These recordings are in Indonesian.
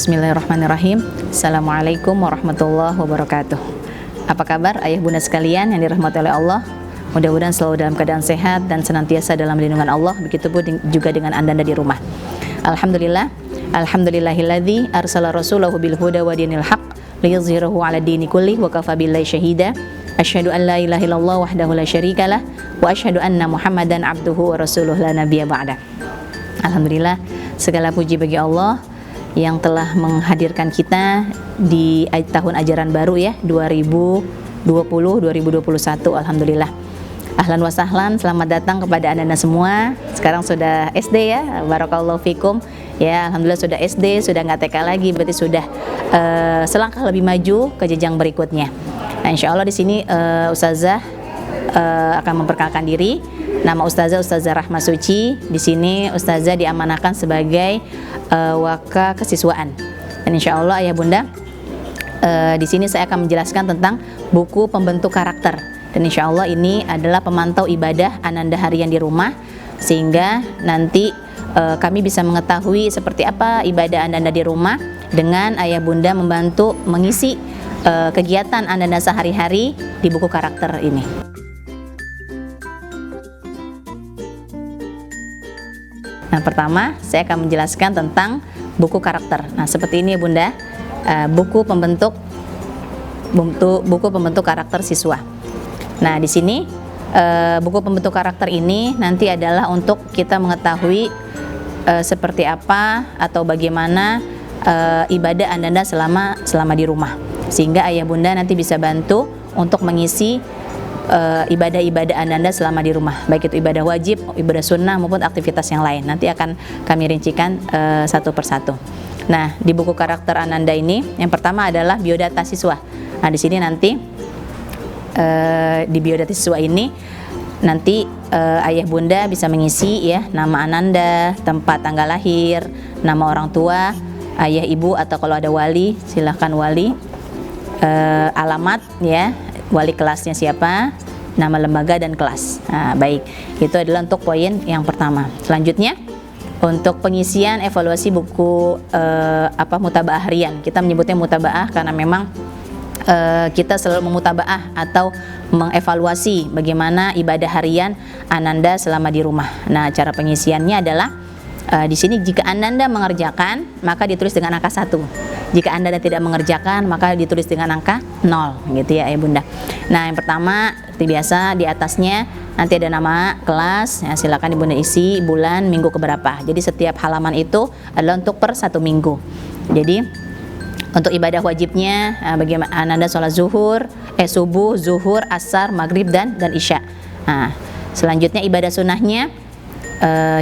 Bismillahirrahmanirrahim. Assalamualaikum warahmatullahi wabarakatuh. Apa kabar ayah bunda sekalian yang dirahmati oleh Allah? Mudah-mudahan selalu dalam keadaan sehat dan senantiasa dalam lindungan Allah. Begitupun juga dengan anda di rumah. Alhamdulillah, alhamdulillahilladzi arsala rasulahu bil huda wa dinil haq liyuzhirahu 'ala dini kulli wa kafa billahi syahida. Asyhadu an la ilaha illallah wahdahu la syarikalah wa asyhadu anna Muhammadan abduhu wa rasuluh la nabiyya ba'da. Alhamdulillah, segala puji bagi Allah yang telah menghadirkan kita di tahun ajaran baru ya 2020-2021. Alhamdulillah. Ahlan wa sahlan, selamat datang kepada anda semua. Sekarang sudah SD ya, barakallahu fikum. Ya, alhamdulillah sudah SD, sudah nggak TK lagi, berarti sudah selangkah lebih maju ke jenjang berikutnya. Nah, insya Allah di sini Ustazah akan memperkenalkan diri. Nama Ustazah Rahma Suci. Di sini Ustazah diamanahkan sebagai waka kesiswaan. Dan insya Allah ayah bunda, di sini saya akan menjelaskan tentang buku pembentuk karakter. Dan insya Allah ini adalah pemantau ibadah Ananda harian di rumah, sehingga nanti kami bisa mengetahui seperti apa ibadah Ananda di rumah dengan ayah bunda membantu mengisi kegiatan Ananda sehari-hari di buku karakter ini. Nah, pertama saya akan menjelaskan tentang buku karakter. Nah, seperti ini ya bunda, buku pembentuk karakter siswa. Nah, di sini buku pembentuk karakter ini nanti adalah untuk kita mengetahui seperti apa atau bagaimana ibadah Anda selama di rumah, sehingga ayah bunda nanti bisa bantu untuk mengisi ibadah-ibadah Anda selama di rumah, baik itu ibadah wajib, ibadah sunnah maupun aktivitas yang lain. Nanti akan kami rincikan satu persatu. Nah, di buku karakter Ananda ini yang pertama adalah biodata siswa. Nah, di sini nanti di biodata siswa ini nanti ayah bunda bisa mengisi ya nama Ananda, tempat tanggal lahir, nama orang tua, ayah ibu atau kalau ada wali silahkan wali, alamat ya, wali kelasnya siapa, nama lembaga dan kelas. Nah, baik, itu adalah untuk poin yang pertama. Selanjutnya untuk pengisian evaluasi buku mutabaah harian. Kita menyebutnya mutabaah karena memang kita selalu memutabaah atau mengevaluasi bagaimana ibadah harian Ananda selama di rumah. Nah, cara pengisiannya adalah di sini jika Ananda mengerjakan maka ditulis dengan angka 1. Jika Anda tidak mengerjakan maka ditulis dengan angka 0 gitu ya ayah bunda. Nah, yang pertama seperti biasa di atasnya nanti ada nama kelas ya, silakan ibunda isi bulan minggu keberapa. Jadi setiap halaman itu adalah untuk per 1 minggu. Jadi untuk ibadah wajibnya bagaimana Anda sholat subuh, zuhur, asar, maghrib dan isya. Nah, selanjutnya ibadah sunnahnya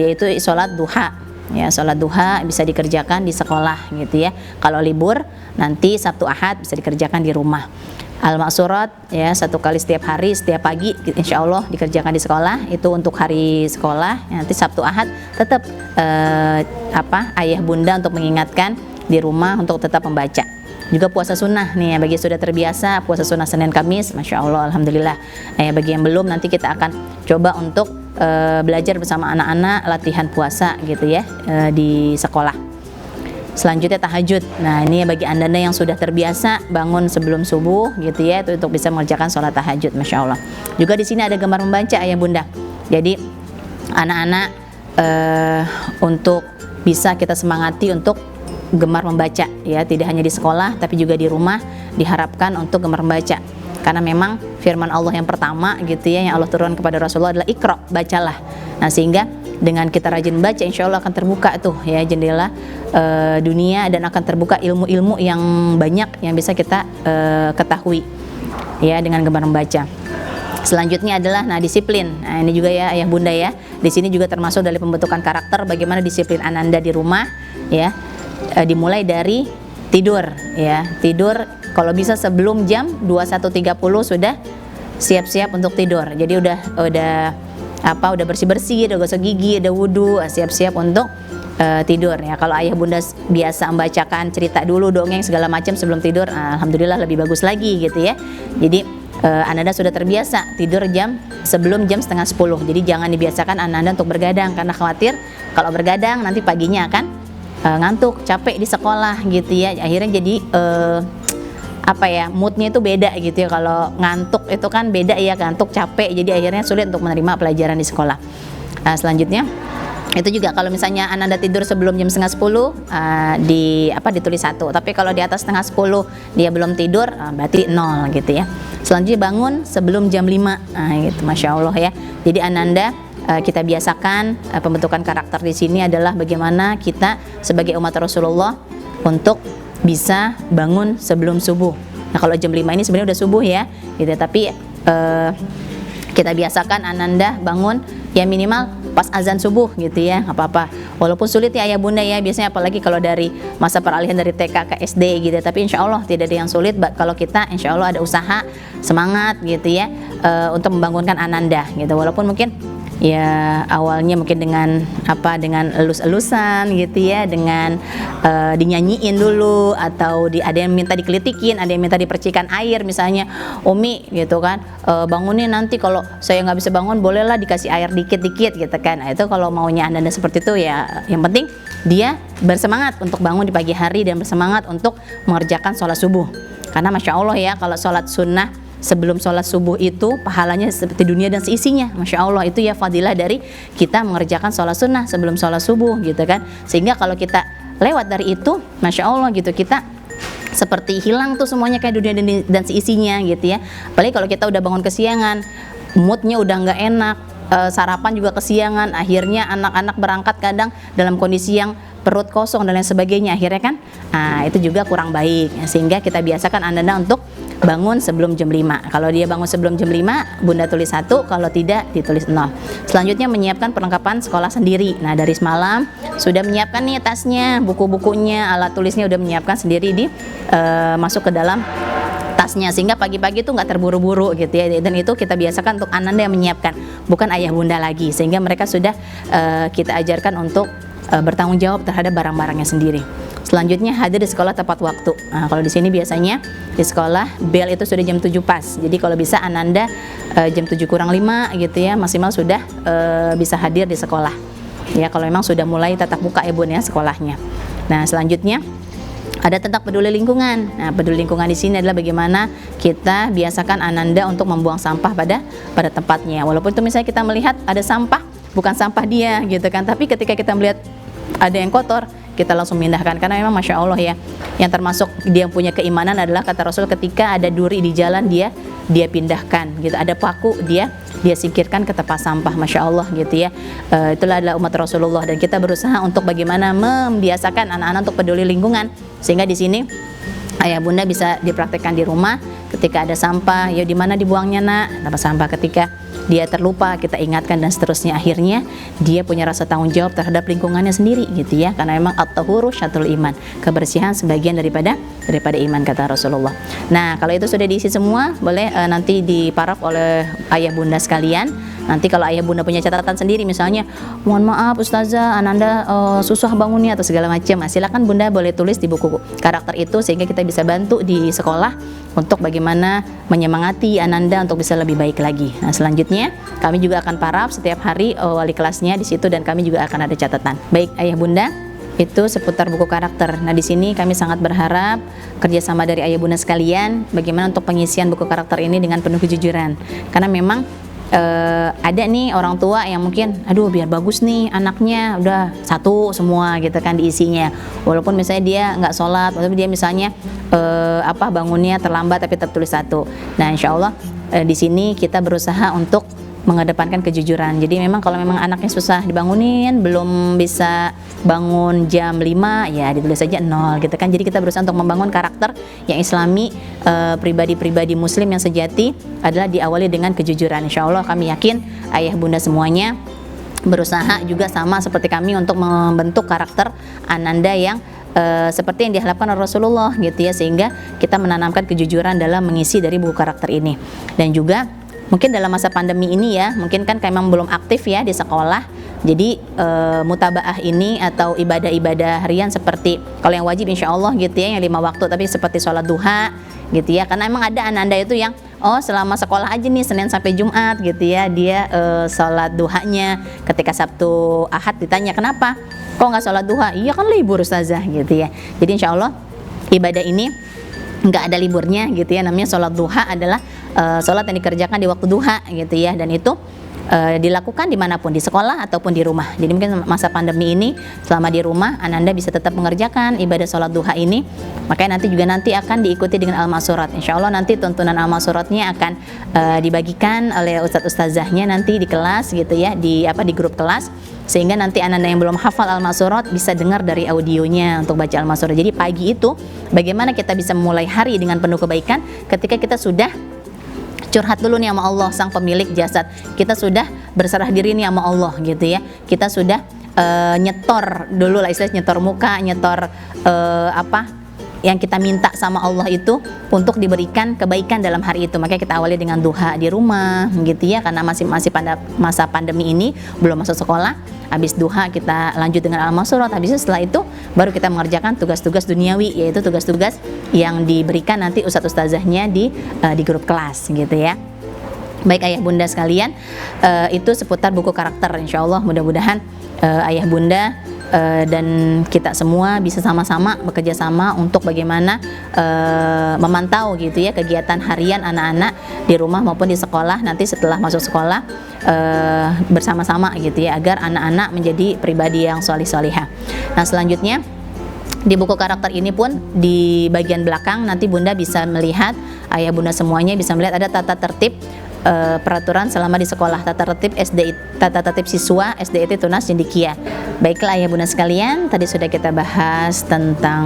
yaitu sholat duha. Ya, sholat duha bisa dikerjakan di sekolah gitu ya. Kalau libur nanti Sabtu Ahad bisa dikerjakan di rumah. Al-Maksurat ya 1 kali setiap hari, setiap pagi insya Allah dikerjakan di sekolah. Itu untuk hari sekolah. Nanti Sabtu Ahad tetap ayah bunda untuk mengingatkan di rumah untuk tetap membaca. Juga puasa sunnah nih ya, bagi yang sudah terbiasa puasa sunnah Senin Kamis, masya Allah, alhamdulillah. Bagi yang belum nanti kita akan coba untuk belajar bersama anak-anak latihan puasa gitu ya di sekolah. Selanjutnya tahajud. Nah, ini bagi anda yang sudah terbiasa bangun sebelum subuh gitu ya, itu untuk bisa mengerjakan sholat tahajud, masya Allah. Juga di sini ada gambar membaca ayah bunda. Jadi anak-anak untuk bisa kita semangati untuk gemar membaca ya, tidak hanya di sekolah tapi juga di rumah diharapkan untuk gemar membaca. Karena memang firman Allah yang pertama gitu ya yang Allah turunkan kepada Rasulullah adalah Iqra, bacalah. Nah, sehingga dengan kita rajin baca insya Allah akan terbuka tuh ya jendela dunia dan akan terbuka ilmu-ilmu yang banyak yang bisa kita ketahui ya dengan gemar membaca. Selanjutnya adalah disiplin. Nah, ini juga ya ayah bunda ya. Di sini juga termasuk dari pembentukan karakter bagaimana disiplin Ananda di rumah ya. Dimulai dari tidur ya. Tidur kalau bisa sebelum jam 21.30 sudah siap-siap untuk tidur. Jadi udah bersih-bersih, udah gosok gigi, udah wudu, siap-siap untuk tidur ya. Kalau ayah bunda biasa membacakan cerita dulu, dongeng segala macam sebelum tidur, alhamdulillah lebih bagus lagi gitu ya. Jadi Ananda sudah terbiasa tidur sebelum jam 9:30. Jadi jangan dibiasakan Ananda untuk bergadang karena khawatir kalau bergadang nanti paginya akan ngantuk, capek di sekolah gitu ya. Akhirnya jadi moodnya itu beda gitu ya. Kalau ngantuk itu kan beda ya, ngantuk capek, jadi akhirnya sulit untuk menerima pelajaran di sekolah. Selanjutnya itu juga kalau misalnya Ananda tidur sebelum jam setengah 10 ditulis 1, tapi kalau di atas setengah 10 dia belum tidur berarti 0 gitu ya. Selanjutnya bangun sebelum jam 5 gitu, Masya Allah ya. Jadi Ananda kita biasakan pembentukan karakter di sini adalah bagaimana kita sebagai umat Rasulullah untuk bisa bangun sebelum subuh. Nah kalau jam 5 ini sebenarnya udah subuh ya gitu, tapi kita biasakan Ananda bangun ya minimal pas azan subuh gitu ya, nggak apa-apa. Walaupun sulit ya ayah bunda ya, biasanya apalagi kalau dari masa peralihan dari TK ke SD gitu, tapi insya Allah tidak ada yang sulit kalau kita insya Allah ada usaha, semangat gitu ya, untuk membangunkan Ananda gitu. Walaupun mungkin ya awalnya mungkin dengan elus-elusan gitu ya, dengan dinyanyiin dulu, atau ada yang minta dikelitikin, ada yang minta dipercikan air misalnya, Umi gitu kan, bangunin nanti kalau saya nggak bisa bangun bolehlah dikasih air dikit-dikit gitu kan. Nah, itu kalau maunya Anda seperti itu ya, yang penting dia bersemangat untuk bangun di pagi hari dan bersemangat untuk mengerjakan sholat subuh. Karena Masya Allah ya, kalau sholat sunnah sebelum sholat subuh itu pahalanya seperti dunia dan seisinya. Masya Allah, itu ya fadilah dari kita mengerjakan sholat sunnah sebelum sholat subuh gitu kan. Sehingga kalau kita lewat dari itu, Masya Allah gitu, kita seperti hilang tuh semuanya kayak dunia dan seisinya gitu ya. Apalagi kalau kita udah bangun kesiangan, moodnya udah nggak enak, sarapan juga kesiangan, akhirnya anak-anak berangkat kadang dalam kondisi yang perut kosong dan lain sebagainya, akhirnya kan itu juga kurang baik. Sehingga kita biasakan Anda untuk bangun sebelum jam 5. Kalau dia bangun sebelum jam 5, Bunda tulis 1, kalau tidak ditulis 0. Selanjutnya menyiapkan perlengkapan sekolah sendiri. Nah, dari semalam sudah menyiapkan nih tasnya, buku-bukunya, alat tulisnya udah menyiapkan sendiri masuk ke dalam tasnya, sehingga pagi-pagi itu nggak terburu-buru gitu ya. Dan itu kita biasakan untuk Ananda yang menyiapkan, bukan ayah bunda lagi, sehingga mereka sudah kita ajarkan untuk bertanggung jawab terhadap barang-barangnya sendiri. Selanjutnya hadir di sekolah tepat waktu. Nah, kalau di sini biasanya di sekolah bel itu sudah jam 7 pas. Jadi kalau bisa Ananda jam 7 kurang 5 gitu ya, maksimal sudah bisa hadir di sekolah. Ya kalau memang sudah mulai tatap muka ya Bun ya sekolahnya. Nah, selanjutnya ada tentang peduli lingkungan. Nah, peduli lingkungan di sini adalah bagaimana kita biasakan Ananda untuk membuang sampah pada tempatnya. Walaupun itu misalnya kita melihat ada sampah, bukan sampah dia gitu kan, tapi ketika kita melihat ada yang kotor, kita langsung memindahkan. Karena memang Masya Allah ya, yang termasuk dia punya keimanan adalah kata Rasul, ketika ada duri di jalan dia pindahkan gitu, ada paku dia singkirkan ke tempat sampah. Masya Allah gitu ya. Itulah adalah umat Rasulullah, dan kita berusaha untuk bagaimana membiasakan anak-anak untuk peduli lingkungan, sehingga di sini ayah bunda bisa dipraktekkan di rumah. Ketika ada sampah, ya di mana dibuangnya nak, apa sampah, ketika dia terlupa kita ingatkan, dan seterusnya. Akhirnya dia punya rasa tanggung jawab terhadap lingkungannya sendiri gitu ya, karena memang at-tahuru syatrul iman, kebersihan sebagian daripada iman kata Rasulullah. Nah, kalau itu sudah diisi semua, boleh nanti diparaf oleh ayah bunda sekalian. Nanti kalau ayah bunda punya catatan sendiri, misalnya mohon maaf Ustazah, Ananda susah bangunnya atau segala macam, silakan bunda boleh tulis di buku karakter itu, sehingga kita bisa bantu di sekolah untuk bagaimana menyemangati Ananda untuk bisa lebih baik lagi. Nah, selanjutnya kami juga akan paraf setiap hari wali kelasnya di situ, dan kami juga akan ada catatan. Baik ayah bunda, itu seputar buku karakter. Nah, di sini kami sangat berharap kerjasama dari ayah bunda sekalian bagaimana untuk pengisian buku karakter ini dengan penuh kejujuran, karena memang ada nih orang tua yang mungkin aduh biar bagus nih anaknya udah 1 semua gitu kan diisinya, walaupun misalnya dia nggak sholat, walaupun dia misalnya bangunnya terlambat tapi tetap tulis 1. Nah, insya Allah di sini kita berusaha untuk mengedepankan kejujuran. Jadi memang kalau memang anaknya susah dibangunin, belum bisa bangun jam 5, ya ditulis saja 0 gitu kan. Jadi kita berusaha untuk membangun karakter yang islami, pribadi-pribadi muslim yang sejati adalah diawali dengan kejujuran. Insya Allah kami yakin ayah bunda semuanya berusaha juga sama seperti kami untuk membentuk karakter Ananda yang seperti yang diharapkan oleh Rasulullah gitu ya, sehingga kita menanamkan kejujuran dalam mengisi dari buku karakter ini. Dan juga mungkin dalam masa pandemi ini ya, mungkin kan memang belum aktif ya di sekolah. Jadi mutabaah ini atau ibadah-ibadah harian seperti kalau yang wajib insya Allah gitu ya, yang 5 waktu, tapi seperti sholat duha gitu ya, karena emang ada Ananda itu yang oh selama sekolah aja nih Senin sampai Jumat gitu ya dia sholat duhanya. Ketika Sabtu Ahad ditanya kenapa kok nggak sholat duha, iya kan libur ustazah gitu ya. Jadi insya Allah ibadah ini nggak ada liburnya gitu ya. Namanya sholat duha adalah sholat yang dikerjakan di waktu duha gitu ya, dan itu dilakukan dimanapun, di sekolah ataupun di rumah. Jadi mungkin masa pandemi ini selama di rumah Ananda bisa tetap mengerjakan ibadah sholat duha ini. Makanya nanti akan diikuti dengan al-ma'surat. Insya Allah nanti tuntunan al-ma'suratnya akan dibagikan oleh ustadz-ustazahnya nanti di kelas gitu ya, di grup kelas, sehingga nanti Ananda yang belum hafal al-ma'surat bisa dengar dari audionya untuk baca al-ma'surat. Jadi pagi itu bagaimana kita bisa memulai hari dengan penuh kebaikan ketika kita sudah curhat dulu nih sama Allah sang pemilik jasad, kita sudah berserah diri nih sama Allah gitu ya, kita sudah nyetor dulu lah, istilahnya nyetor muka, nyetor apa yang kita minta sama Allah itu untuk diberikan kebaikan dalam hari itu. Makanya kita awali dengan duha di rumah gitu ya, karena masih pada masa pandemi ini, belum masuk sekolah. Habis duha kita lanjut dengan al-ma'surat. Habis setelah itu baru kita mengerjakan tugas-tugas duniawi, yaitu tugas-tugas yang diberikan nanti ustadz-ustazahnya di grup kelas gitu ya. Baik ayah bunda sekalian, itu seputar buku karakter. Insya Allah mudah-mudahan ayah bunda dan kita semua bisa sama-sama bekerja sama untuk bagaimana memantau gitu ya kegiatan harian anak-anak di rumah maupun di sekolah nanti setelah masuk sekolah, bersama-sama gitu ya, agar anak-anak menjadi pribadi yang sholih-sholihah. Nah selanjutnya di buku karakter ini pun di bagian belakang nanti bunda bisa melihat, ayah bunda semuanya bisa melihat ada tata tertib peraturan selama di sekolah, tata tertib siswa SDIT Tunas Cendekia. Baiklah ayah bunda sekalian, tadi sudah kita bahas tentang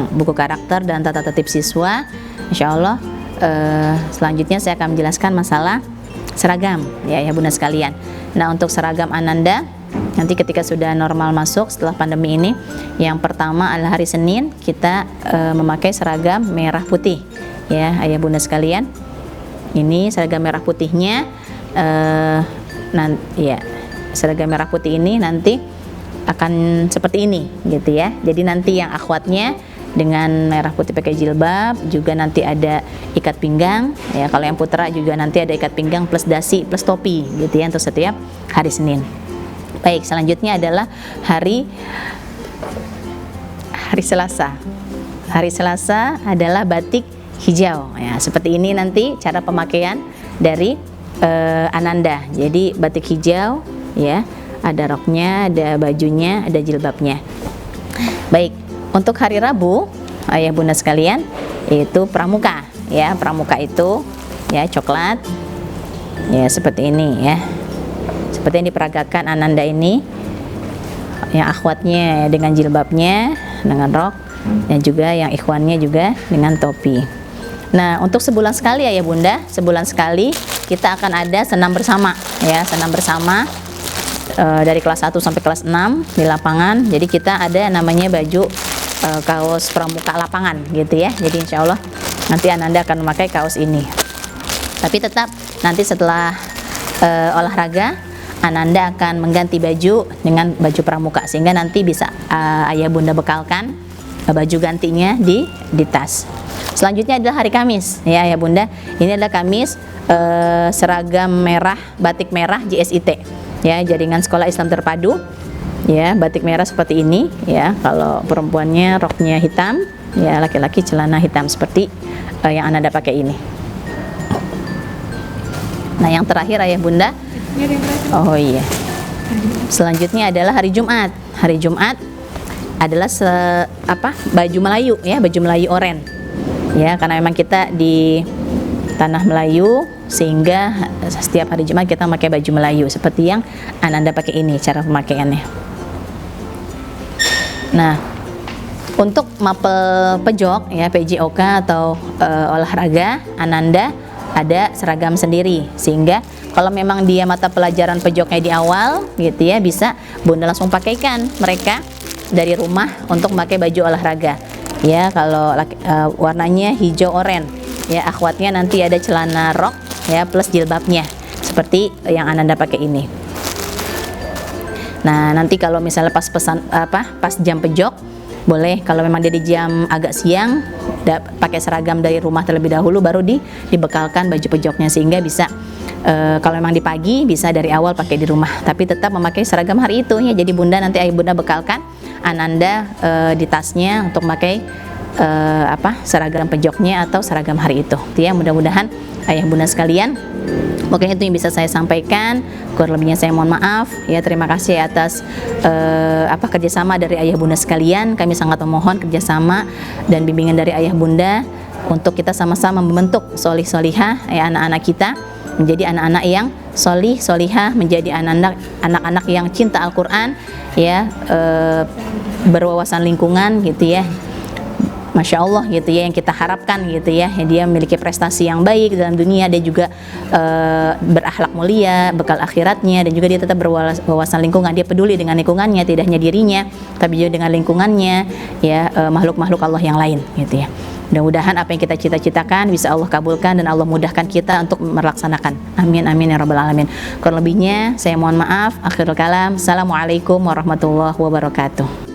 buku karakter dan tata tertib siswa. Insya Allah selanjutnya saya akan menjelaskan masalah seragam ya ayah bunda sekalian. Nah untuk seragam Ananda nanti ketika sudah normal masuk setelah pandemi ini, yang pertama adalah hari Senin kita memakai seragam merah putih ya ayah bunda sekalian. Ini seragam merah putihnya, seragam merah putih ini nanti akan seperti ini gitu ya. Jadi nanti yang akhwatnya dengan merah putih pakai jilbab, juga nanti ada ikat pinggang ya. Kalau yang putra juga nanti ada ikat pinggang plus dasi plus topi gitu ya untuk setiap hari Senin. Baik, selanjutnya adalah hari Selasa. Hari Selasa adalah batik hijau ya, seperti ini nanti cara pemakaian dari Ananda. Jadi batik hijau ya, ada roknya, ada bajunya, ada jilbabnya. Baik, untuk hari Rabu ayah bunda sekalian itu pramuka ya. Pramuka itu ya coklat ya, seperti ini ya, seperti yang diperagakan Ananda ini yang akhwatnya dengan jilbabnya, dengan rok, dan juga yang ikhwannya juga dengan topi. Nah untuk sebulan sekali ayah bunda, sebulan sekali kita akan ada senam bersama ya, senam bersama dari kelas 1 sampai kelas 6 di lapangan. Jadi kita ada namanya baju kaos pramuka lapangan gitu ya. Jadi insya Allah nanti Ananda akan memakai kaos ini. Tapi tetap nanti setelah olahraga Ananda akan mengganti baju dengan baju pramuka, sehingga nanti bisa ayah bunda bekalkan baju gantinya di tas. Selanjutnya adalah hari Kamis ya ayah bunda. Ini adalah Kamis seragam merah, batik merah JSIT ya, Jaringan Sekolah Islam Terpadu ya, batik merah seperti ini ya. Kalau perempuannya roknya hitam ya, laki-laki celana hitam seperti yang Ananda pakai ini. Nah yang terakhir ayah bunda, oh iya, selanjutnya adalah hari Jumat. Hari Jumat adalah baju Melayu ya, baju Melayu oren ya, karena memang kita di tanah Melayu sehingga setiap hari Jumat kita pakai baju Melayu seperti yang Ananda pakai ini cara pemakaiannya. Nah untuk mapel pejok ya, PJOK atau olahraga, Ananda ada seragam sendiri, sehingga kalau memang dia mata pelajaran pejoknya di awal gitu ya, bisa bunda langsung pakaikan mereka dari rumah untuk memakai baju olahraga ya. Kalau warnanya hijau oren ya, akhwatnya nanti ada celana rok ya plus jilbabnya seperti yang Ananda pakai ini. Nah nanti kalau misalnya pas jam pejok boleh kalau memang dia di jam agak siang pakai seragam dari rumah terlebih dahulu, baru dibekalkan baju pejoknya, sehingga bisa kalau memang di pagi bisa dari awal pakai di rumah, tapi tetap memakai seragam hari itu ya. Jadi bunda, nanti ayah bunda bekalkan ananda di tasnya untuk memakai seragam pejoknya atau seragam hari itu ya. Mudah-mudahan ayah bunda sekalian, mungkin itu yang bisa saya sampaikan. Kurang lebihnya saya mohon maaf ya. Terima kasih atas kerjasama dari ayah bunda sekalian. Kami sangat memohon kerjasama dan bimbingan dari ayah bunda untuk kita sama-sama membentuk solih-solihah ya anak-anak kita menjadi anak-anak yang solih solihah, menjadi anak-anak yang cinta Al-Quran ya, berwawasan lingkungan gitu ya. Masya Allah gitu ya, yang kita harapkan gitu ya, dia memiliki prestasi yang baik dalam dunia, dia juga berakhlak mulia, bekal akhiratnya, dan juga dia tetap berwawasan lingkungan, dia peduli dengan lingkungannya, tidak hanya dirinya tapi juga dengan lingkungannya ya, makhluk-makhluk Allah yang lain gitu ya. Mudah-mudahan apa yang kita cita-citakan bisa Allah kabulkan dan Allah mudahkan kita untuk melaksanakan. Amin amin ya rabbal alamin. Kurang lebihnya saya mohon maaf. Akhirul kalam. Assalamualaikum warahmatullahi wabarakatuh.